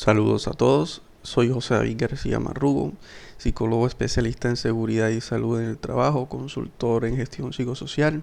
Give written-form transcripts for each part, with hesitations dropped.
Saludos a todos, soy José David García Marrugo, psicólogo especialista en seguridad y salud en el trabajo, consultor en gestión psicosocial.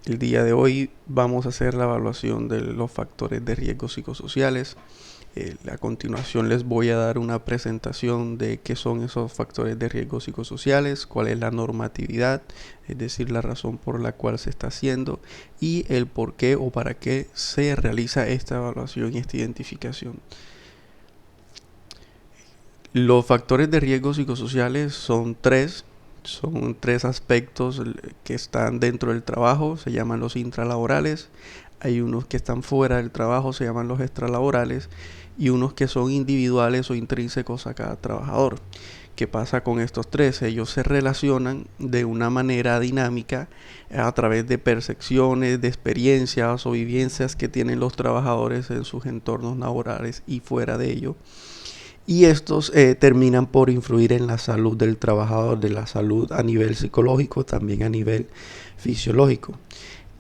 El día de hoy vamos a hacer la evaluación de los factores de riesgo psicosociales. A continuación les voy a dar una presentación de qué son esos factores de riesgo psicosociales, cuál es la normatividad, es decir, la razón por la cual se está haciendo y el por qué o para qué se realiza esta evaluación y esta identificación. Los factores de riesgo psicosociales son tres aspectos que están dentro del trabajo, se llaman los intralaborales. Hay unos que están fuera del trabajo, se llaman los extralaborales, y unos que son individuales o intrínsecos a cada trabajador. ¿Qué pasa con estos tres? Ellos se relacionan de una manera dinámica a través de percepciones, de experiencias o vivencias que tienen los trabajadores en sus entornos laborales y fuera de ello. Y estos terminan por influir en la salud del trabajador, de la salud a nivel psicológico, también a nivel fisiológico.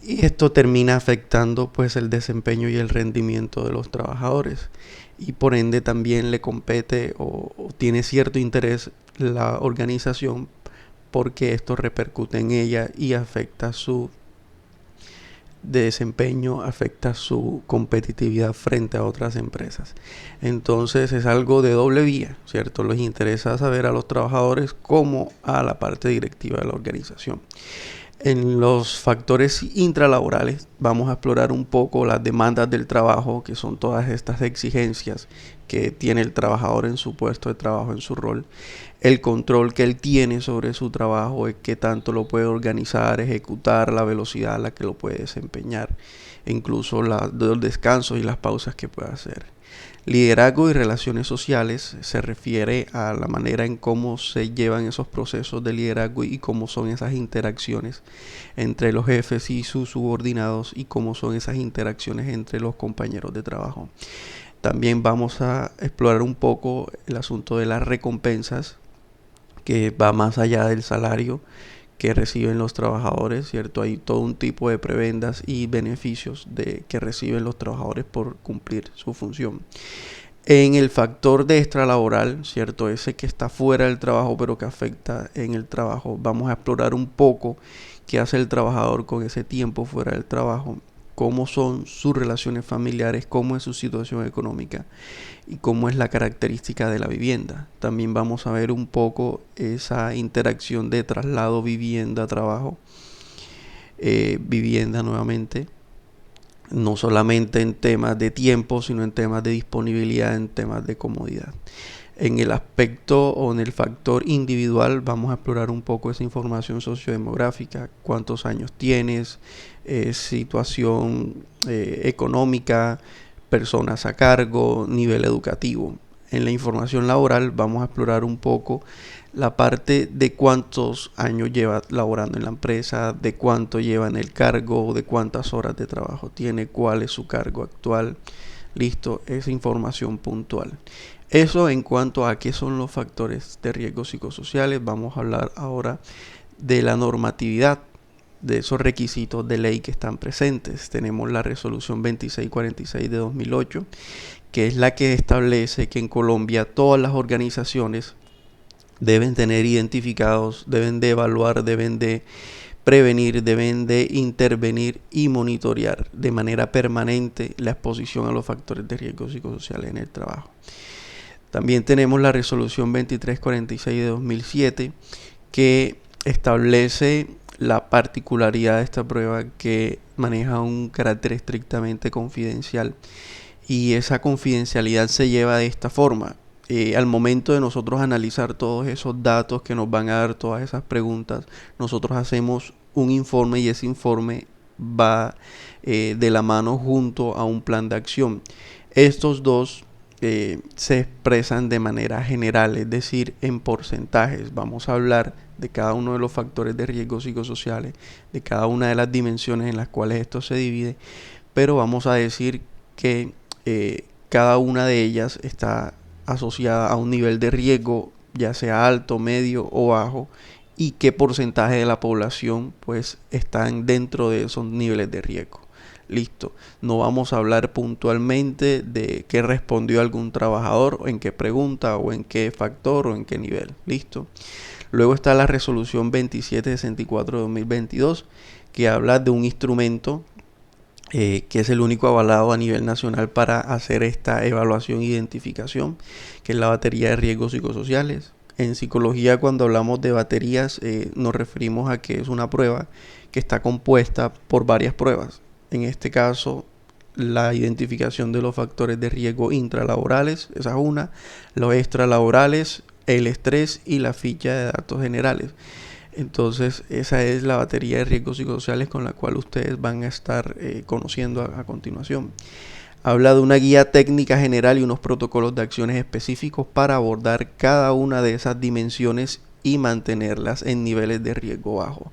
Y esto termina afectando pues el desempeño y el rendimiento de los trabajadores. Y por ende también le compete o tiene cierto interés la organización porque esto repercute en ella y afecta su desempeño, afecta su competitividad frente a otras empresas. Entonces es algo de doble vía, ¿cierto? Les interesa saber a los trabajadores como a la parte directiva de la organización. En los factores intralaborales vamos a explorar un poco las demandas del trabajo, que son todas estas exigencias que tiene el trabajador en su puesto de trabajo, en su rol, el control que él tiene sobre su trabajo, qué tanto lo puede organizar, ejecutar, la velocidad a la que lo puede desempeñar, e incluso los descansos y las pausas que puede hacer. Liderazgo y relaciones sociales se refiere a la manera en cómo se llevan esos procesos de liderazgo y cómo son esas interacciones entre los jefes y sus subordinados y cómo son esas interacciones entre los compañeros de trabajo. También vamos a explorar un poco el asunto de las recompensas, que va más allá del salario que reciben los trabajadores, ¿cierto? Hay todo un tipo de prebendas y beneficios que reciben los trabajadores por cumplir su función. En el factor de extralaboral, ¿cierto? Ese que está fuera del trabajo pero que afecta en el trabajo, vamos a explorar un poco qué hace el trabajador con ese tiempo fuera del trabajo, cómo son sus relaciones familiares, cómo es su situación económica y cómo es la característica de la vivienda. También vamos a ver un poco esa interacción de traslado vivienda-trabajo, vivienda nuevamente, no solamente en temas de tiempo, sino en temas de disponibilidad, en temas de comodidad. En el aspecto o en el factor individual vamos a explorar un poco esa información sociodemográfica, cuántos años tienes, situación económica, personas a cargo, nivel educativo. En la información laboral vamos a explorar un poco la parte de cuántos años lleva laborando en la empresa, de cuánto lleva en el cargo, de cuántas horas de trabajo tiene, cuál es su cargo actual. Listo, esa información puntual. Eso en cuanto a qué son los factores de riesgo psicosociales. Vamos a hablar ahora de la normatividad, de esos requisitos de ley que están presentes. Tenemos la resolución 2646 de 2008, que es la que establece que en Colombia todas las organizaciones deben tener identificados, deben de evaluar, deben de prevenir, deben de intervenir y monitorear de manera permanente la exposición a los factores de riesgo psicosociales en el trabajo. También tenemos la resolución 2346 de 2007 que establece la particularidad de esta prueba, que maneja un carácter estrictamente confidencial, y esa confidencialidad se lleva de esta forma. Al momento de nosotros analizar todos esos datos que nos van a dar todas esas preguntas, nosotros hacemos un informe y ese informe va de la mano junto a un plan de acción. Estos dos se expresan de manera general, es decir, en porcentajes. Vamos a hablar de cada uno de los factores de riesgo psicosociales, de cada una de las dimensiones en las cuales esto se divide, pero vamos a decir que cada una de ellas está asociada a un nivel de riesgo, ya sea alto, medio o bajo, y qué porcentaje de la población pues están dentro de esos niveles de riesgo. Listo. No vamos a hablar puntualmente de qué respondió algún trabajador, o en qué pregunta, o en qué factor, o en qué nivel. Listo. Luego está la resolución 2764 de 2022, que habla de un instrumento que es el único avalado a nivel nacional para hacer esta evaluación e identificación, que es la batería de riesgos psicosociales. En psicología, cuando hablamos de baterías, nos referimos a que es una prueba que está compuesta por varias pruebas. En este caso, la identificación de los factores de riesgo intralaborales, esa es una, los extralaborales, el estrés y la ficha de datos generales. Entonces esa es la batería de riesgos psicosociales con la cual ustedes van a estar conociendo a continuación. Habla de una guía técnica general y unos protocolos de acciones específicos para abordar cada una de esas dimensiones y mantenerlas en niveles de riesgo bajo.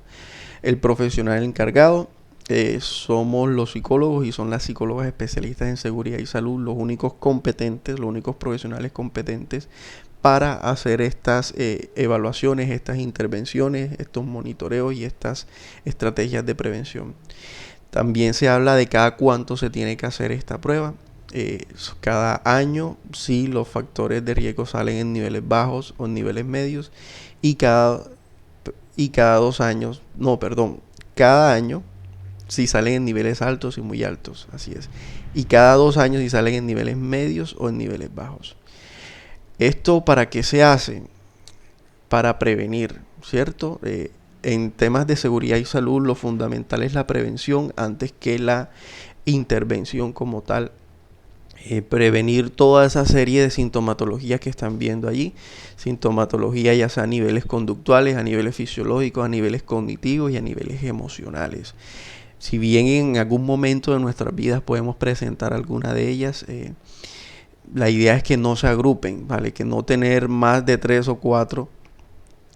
El profesional encargado somos los psicólogos y son las psicólogas especialistas en seguridad y salud, los únicos competentes, los únicos profesionales competentes para hacer estas evaluaciones, estas intervenciones, estos monitoreos y estas estrategias de prevención. También se habla de cada cuánto se tiene que hacer esta prueba. Cada año, si los factores de riesgo salen en niveles bajos o en niveles medios, y cada 2 años, cada año si salen en niveles altos y muy altos, así es. Y cada 2 años si salen en niveles medios o en niveles bajos. ¿Esto para qué se hace? Para prevenir, ¿cierto? En temas de seguridad y salud lo fundamental es la prevención antes que la intervención como tal. Prevenir toda esa serie de sintomatologías que están viendo allí. Sintomatología ya sea a niveles conductuales, a niveles fisiológicos, a niveles cognitivos y a niveles emocionales. Si bien en algún momento de nuestras vidas podemos presentar alguna de ellas, la idea es que no se agrupen, ¿vale? Que no tener más de 3 o 4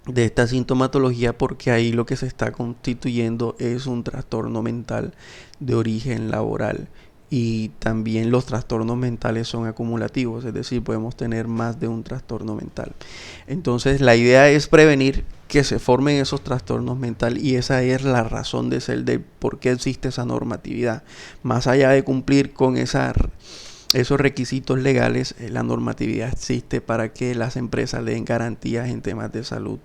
de esta sintomatología, porque ahí lo que se está constituyendo es un trastorno mental de origen laboral. Y también los trastornos mentales son acumulativos, es decir, podemos tener más de un trastorno mental. Entonces la idea es prevenir que se formen esos trastornos mentales, y esa es la razón de ser de por qué existe esa normatividad. Más allá de cumplir con esos requisitos legales, la normatividad existe para que las empresas le den garantías en temas de salud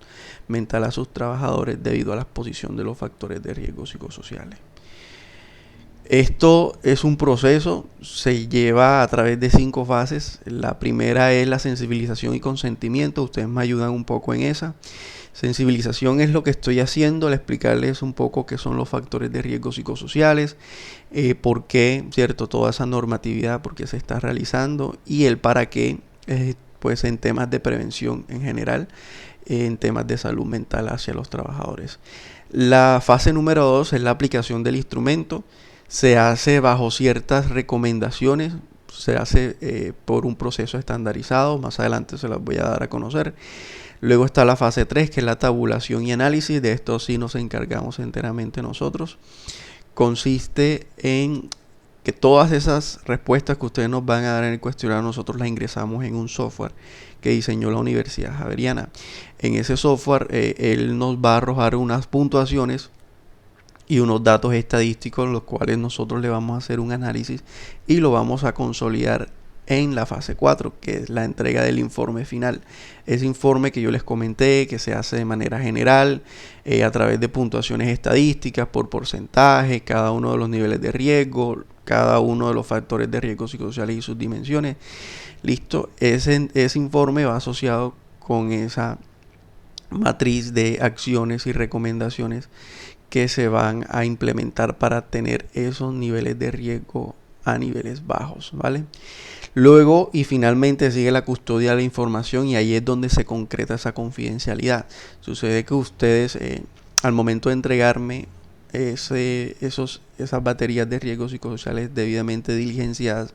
mental a sus trabajadores debido a la exposición de los factores de riesgo psicosociales. Esto es un proceso, se lleva a través de 5 fases. La primera es la sensibilización y consentimiento. Ustedes me ayudan un poco en esa. Sensibilización es lo que estoy haciendo, al explicarles un poco qué son los factores de riesgo psicosociales, por qué, ¿cierto? Toda esa normatividad, por qué se está realizando, y el para qué, pues en temas de prevención en general, en temas de salud mental hacia los trabajadores. La fase número 2 es la aplicación del instrumento. Se hace bajo ciertas recomendaciones, se hace por un proceso estandarizado, más adelante se las voy a dar a conocer. Luego está la fase 3, que es la tabulación y análisis. De esto sí nos encargamos enteramente nosotros. Consiste en que todas esas respuestas que ustedes nos van a dar en el cuestionario, nosotros las ingresamos en un software que diseñó la Universidad Javeriana. En ese software él nos va a arrojar unas puntuaciones y unos datos estadísticos, los cuales nosotros le vamos a hacer un análisis y lo vamos a consolidar en la fase 4, que es la entrega del informe final. Ese informe que yo les comenté, que se hace de manera general, a través de puntuaciones estadísticas por porcentaje, cada uno de los niveles de riesgo, cada uno de los factores de riesgo psicosociales y sus dimensiones. Listo, ese informe va asociado con esa matriz de acciones y recomendaciones que se van a implementar para tener esos niveles de riesgo a niveles bajos, ¿vale? Luego y finalmente sigue la custodia de la información, y ahí es donde se concreta esa confidencialidad. Sucede que ustedes al momento de entregarme esas baterías de riesgos psicosociales debidamente diligenciadas,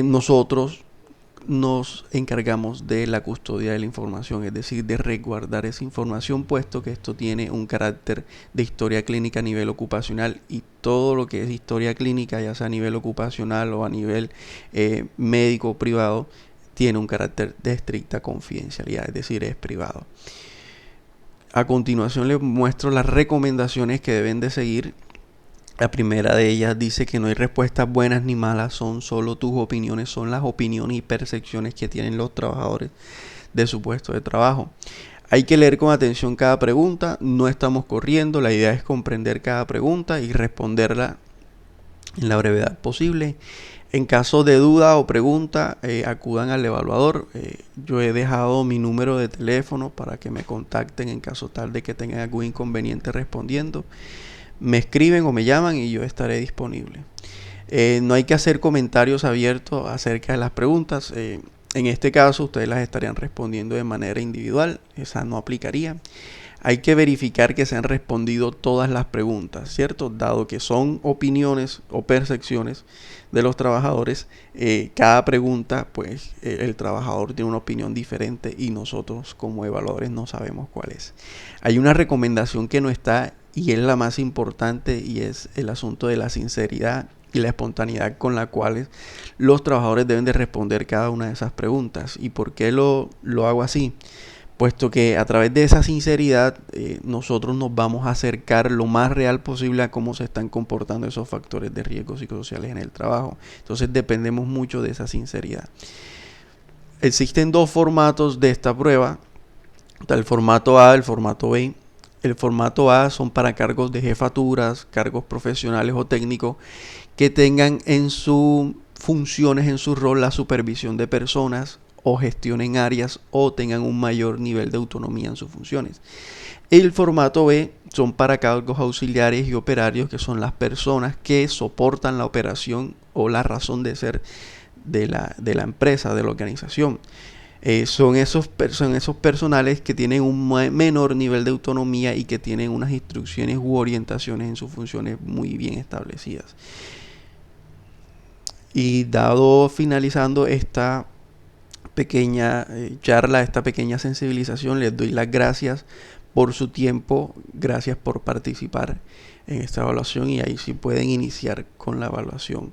nosotros nos encargamos de la custodia de la información, es decir, de resguardar esa información, puesto que esto tiene un carácter de historia clínica a nivel ocupacional, y todo lo que es historia clínica, ya sea a nivel ocupacional o a nivel médico privado, tiene un carácter de estricta confidencialidad, es decir, es privado. A continuación les muestro las recomendaciones que deben de seguir La primera de ellas dice que no hay respuestas buenas ni malas, son solo tus opiniones, son las opiniones y percepciones que tienen los trabajadores de su puesto de trabajo. Hay que leer con atención cada pregunta, no estamos corriendo, la idea es comprender cada pregunta y responderla en la brevedad posible. En caso de duda o pregunta, acudan al evaluador. Yo he dejado mi número de teléfono para que me contacten en caso tal de que tengan algún inconveniente respondiendo. Me escriben o me llaman y yo estaré disponible. No hay que hacer comentarios abiertos acerca de las preguntas. En este caso, ustedes las estarían respondiendo de manera individual. Esa no aplicaría. Hay que verificar que se han respondido todas las preguntas, ¿cierto? Dado que son opiniones o percepciones de los trabajadores, cada pregunta, pues el trabajador tiene una opinión diferente y nosotros como evaluadores no sabemos cuál es. Hay una recomendación que no está y es la más importante y es el asunto de la sinceridad y la espontaneidad con la cual los trabajadores deben de responder cada una de esas preguntas. ¿Y por qué lo hago así? Puesto que a través de esa sinceridad nosotros nos vamos a acercar lo más real posible a cómo se están comportando esos factores de riesgo psicosociales en el trabajo. Entonces dependemos mucho de esa sinceridad. Existen dos formatos de esta prueba, está el formato A, el formato B. El formato A son para cargos de jefaturas, cargos profesionales o técnicos que tengan en sus funciones, en su rol, la supervisión de personas o gestionen áreas o tengan un mayor nivel de autonomía en sus funciones. El formato B son para cargos auxiliares y operarios, que son las personas que soportan la operación o la razón de ser de la empresa, de la organización. Son esos personales que tienen un menor nivel de autonomía y que tienen unas instrucciones u orientaciones en sus funciones muy bien establecidas. Y dado finalizando esta pequeña charla, esta pequeña sensibilización, les doy las gracias por su tiempo, gracias por participar en esta evaluación y ahí sí pueden iniciar con la evaluación.